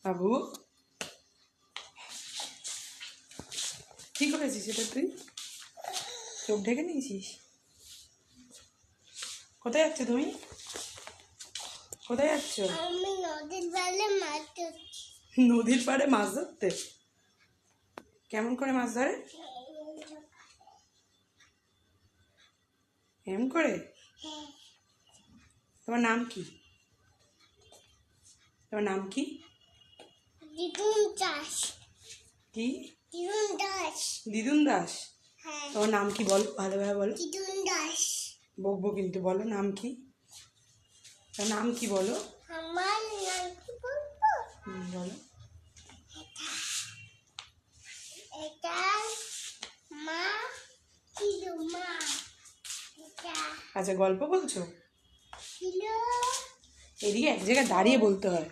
বাবু কি করেছিস এটা তুই? চোখ ঢেকে নিয়েছিস? কোথায় যাচ্ছ তুমি? কোথায় যাচ্ছ? আমি নদীর পাড়ে মাছ ধরছি। নদীর পাড়ে মাছ ধরতে? কেমন করে মাছ ধরে? এমন করে? তোমার নাম কি? তোমার নাম কি? দিদুন দাস। কি? দিদুন দাস। দিদুন দাস? হ্যাঁ, তোমার নাম কি বলো, ভালোভাবে বলো। দিদুন দাস। বকবো কিন্তু, বলো নাম কি? তোমার নাম কি বলো? আমার নাম কি বলবো? বলো। এটা মা ছিল, মা এটা আচ্ছা, গল্প বলছো? ছিল। এদিকে এক জায়গায় দাঁড়িয়ে বলতে হয়।